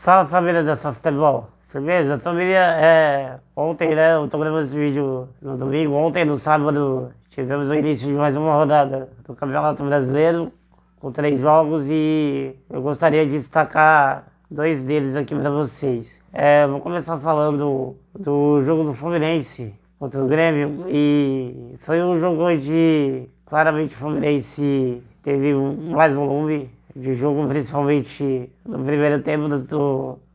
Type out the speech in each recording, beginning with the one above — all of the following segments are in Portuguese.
Fala família da Só Futebol, firmeza? Família, ontem, né, eu tô gravando esse vídeo no domingo, ontem no sábado tivemos o início de mais uma rodada do Campeonato Brasileiro, com 3 jogos e eu gostaria de destacar 2 deles aqui para vocês. Vou começar falando do jogo do Fluminense contra o Grêmio e foi um jogo onde claramente o Fluminense teve mais volume de jogo, principalmente no primeiro tempo.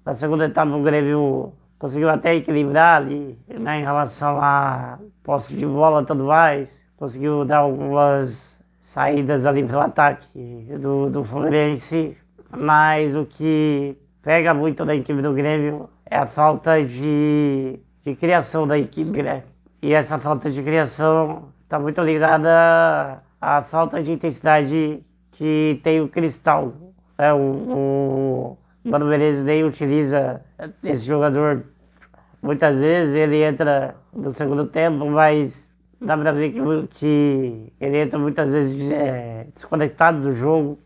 Na segunda etapa o Grêmio conseguiu até equilibrar ali, né, em relação a posse de bola e tudo mais, conseguiu dar algumas saídas ali pelo ataque do Fluminense, mas o que pega muito da equipe do Grêmio é a falta de criação da equipe, né? E essa falta de criação está muito ligada à falta de intensidade que tem o Cristal. O Mano Menezes nem utiliza esse jogador muitas vezes, ele entra no segundo tempo, mas dá pra ver que ele entra muitas vezes desconectado do jogo.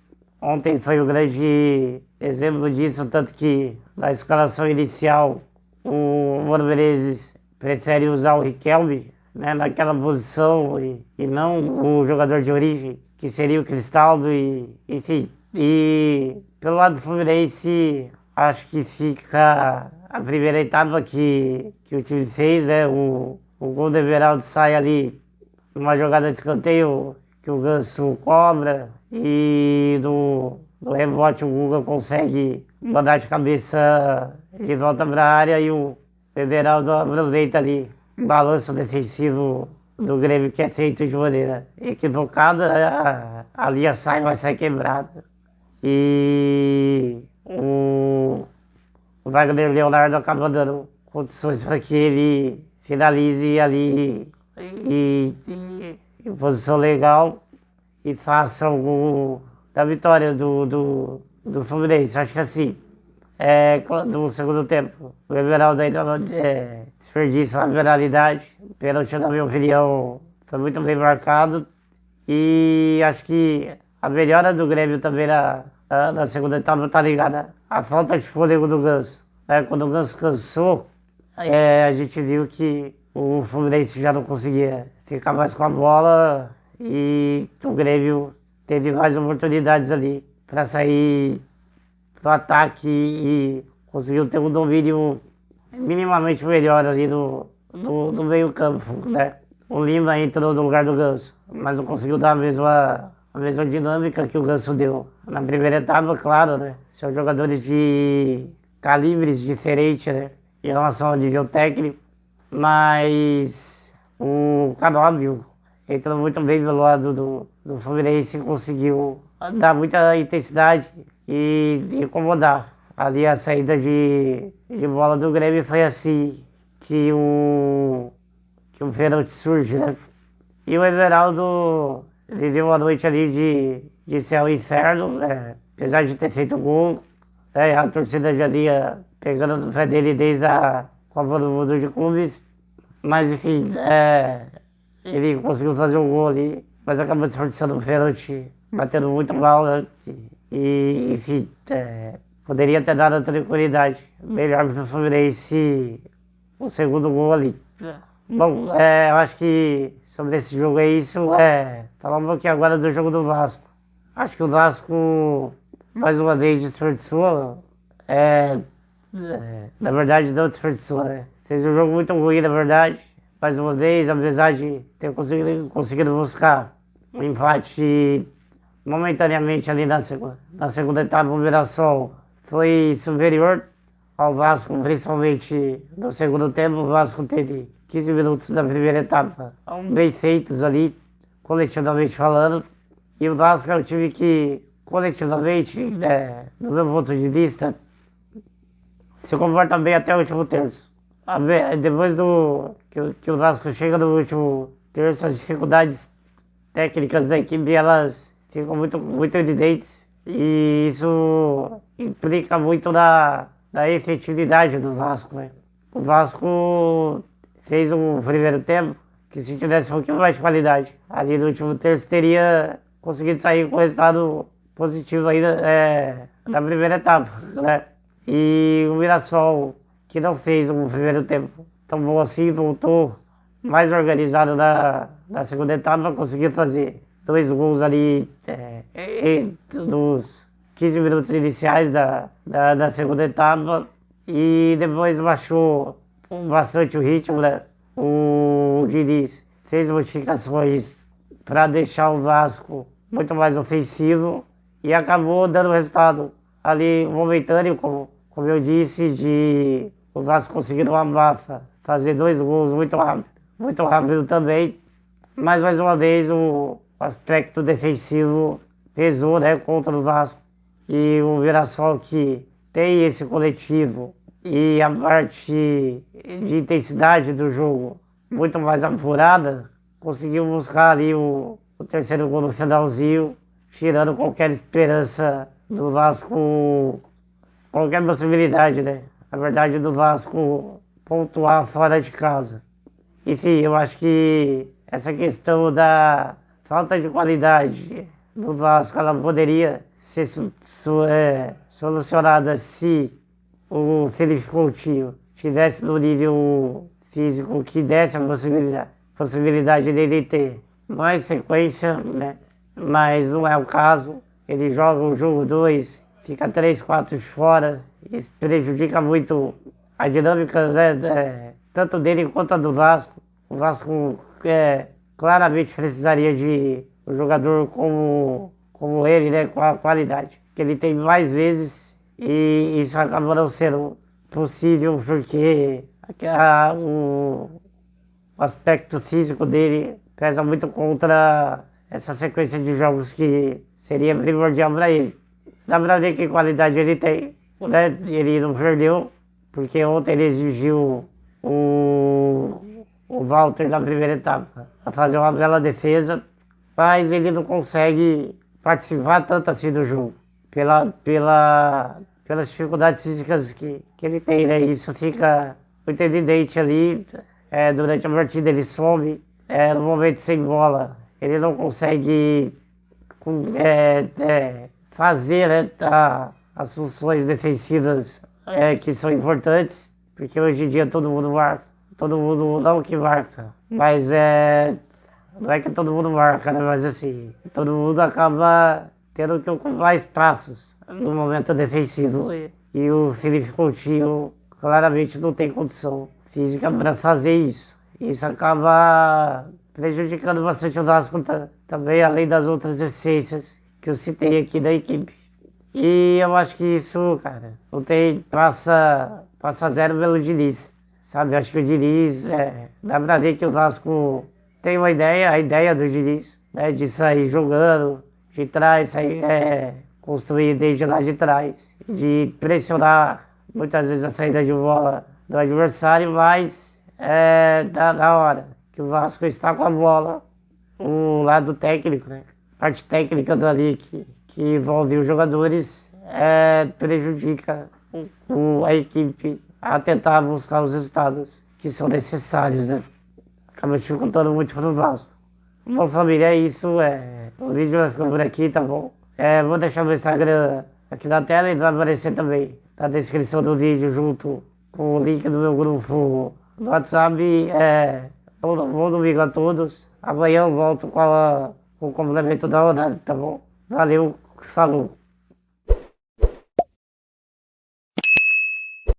Ontem foi um grande exemplo disso, tanto que na escalação inicial o Mano Menezes prefere usar o Riquelme, né, naquela posição e não o jogador de origem, que seria o Cristaldo, e enfim. E pelo lado do Fluminense, acho que fica a primeira etapa que o time fez, né? O gol do Everaldo sai ali numa jogada de escanteio que o Ganso cobra e no rebote o Guga consegue mandar de cabeça de volta para a área e o Everaldo aproveita ali o balanço defensivo do Grêmio, que é feito de maneira equivocada. A linha vai sair quebrada. E o Wagner Leonardo acaba dando condições para que ele finalize ali em posição legal e faça o gol da vitória do Fluminense. Acho que assim, no segundo tempo, o Everaldo ainda desperdiça a penalidade. O pênalti, na minha opinião, foi muito bem marcado. E acho que a melhora do Grêmio também na segunda etapa tá ligada à falta de fôlego do Ganso. Quando o Ganso cansou, a gente viu que o Fluminense já não conseguia ficar mais com a bola e o Grêmio teve mais oportunidades ali para sair pro ataque e conseguiu ter um domínio minimamente melhor ali no meio campo, né? O Lima entrou no lugar do Ganso, mas não conseguiu dar a mesma dinâmica que o Ganso deu. Na primeira etapa, claro, né? São jogadores de calibres diferentes, né? Em relação ao nível técnico, mas o Canóbio entrou muito bem pelo lado do Fluminense e conseguiu dar muita intensidade e incomodar. Ali a saída de bola do Grêmio foi assim que o pênalti surge, né? E o Everaldo viveu uma noite ali de céu e inferno, né? Apesar de ter feito gol, né? A torcida já ia pegando no pé dele desde a Copa do Mundo de Clubes, mas enfim, ele conseguiu fazer um gol ali, mas acabou desperdiçando o pênalti, batendo muito mal, né? E enfim, poderia ter dado a tranquilidade melhor para o Fluminense o segundo gol ali. Bom, eu acho que sobre esse jogo é isso. Falar um pouquinho agora do jogo do Vasco. Acho que o Vasco, mais uma vez, desperdiçou. Na verdade, não desperdiçou, né? Fez um jogo muito ruim, na verdade. Mais uma vez, apesar de ter conseguido buscar um empate momentaneamente ali na segunda etapa, o Mirassol foi superior ao Vasco, principalmente no segundo tempo. O Vasco teve 15 minutos da primeira etapa bem feitos ali, coletivamente falando. E o Vasco é um time que, coletivamente, do meu ponto de vista, se comporta bem até o último terço. Depois que o Vasco chega no último terço, as dificuldades técnicas da equipe elas ficam muito, muito evidentes. E isso implica muito da efetividade do Vasco, né? O Vasco fez um primeiro tempo que, se tivesse um pouquinho mais de qualidade ali no último terço, teria conseguido sair com resultado positivo ainda na primeira etapa, né? E o Mirassol, que não fez um primeiro tempo tão bom assim, voltou mais organizado na segunda etapa, conseguiu fazer 2 gols ali nos 15 minutos iniciais da segunda etapa e depois baixou bastante o ritmo, né? O Diniz fez modificações para deixar o Vasco muito mais ofensivo e acabou dando resultado ali momentâneo, como eu disse, de o Vasco conseguir uma massa, fazer 2 gols muito rápido também, mas mais uma vez o aspecto defensivo pesou, né, contra o Vasco. E o Mirassol, que tem esse coletivo e a parte de intensidade do jogo muito mais apurada, conseguiu buscar ali o terceiro gol no finalzinho, tirando qualquer esperança do Vasco, qualquer possibilidade, né? Na verdade, do Vasco pontuar fora de casa. Enfim, eu acho que essa questão da falta de qualidade do Vasco, ela poderia ser solucionada se o Felipe Coutinho tivesse no nível físico que desse a possibilidade dele ter mais sequência, né? Mas não é o caso. Ele joga um jogo 2, fica 3, 4 fora, isso prejudica muito a dinâmica, né, tanto dele quanto a do Vasco. O Vasco claramente precisaria de um jogador como ele, né, com a qualidade que ele tem mais vezes, e isso acaba não sendo possível porque o aspecto físico dele pesa muito contra essa sequência de jogos que seria primordial para ele. Dá pra ver que qualidade ele tem, né? Ele não perdeu, porque ontem ele exigiu o Walter na primeira etapa a fazer uma bela defesa, mas ele não consegue participar tanto assim do jogo, pelas dificuldades físicas que ele tem, né? Isso fica muito evidente ali, durante a partida ele some, no momento sem bola, ele não consegue fazer, né, as funções defensivas que são importantes, porque hoje em dia todo mundo marca, todo mundo não que marca, mas não é que todo mundo marca, né, mas assim, todo mundo acaba tendo que ocupar espaços no momento defensivo e o Felipe Coutinho claramente não tem condição física para fazer isso. Isso acaba prejudicando bastante o Vasco também, além das outras deficiências que eu citei aqui da equipe. E eu acho que isso, cara, não tem, passa zero pelo Diniz, sabe? Eu acho que o Diniz, dá pra ver que o Vasco tem uma ideia, a ideia do Diniz, né, de sair jogando de trás, sair, construir desde lá de trás, de pressionar muitas vezes a saída de bola do adversário, mas da hora que o Vasco está com a bola, o lado técnico, né? Parte técnica dali que envolve os jogadores, prejudica a equipe a tentar buscar os resultados que são necessários, né? Acaba dificultando muito para o Vasco. Bom, família, é isso. O vídeo vai ficando por aqui, tá bom? Vou deixar meu Instagram aqui na tela e vai aparecer também na descrição do vídeo junto com o link do meu grupo no WhatsApp. Bom domingo a todos. Amanhã eu volto com o complemento da rodada, tá bom? Valeu, falou.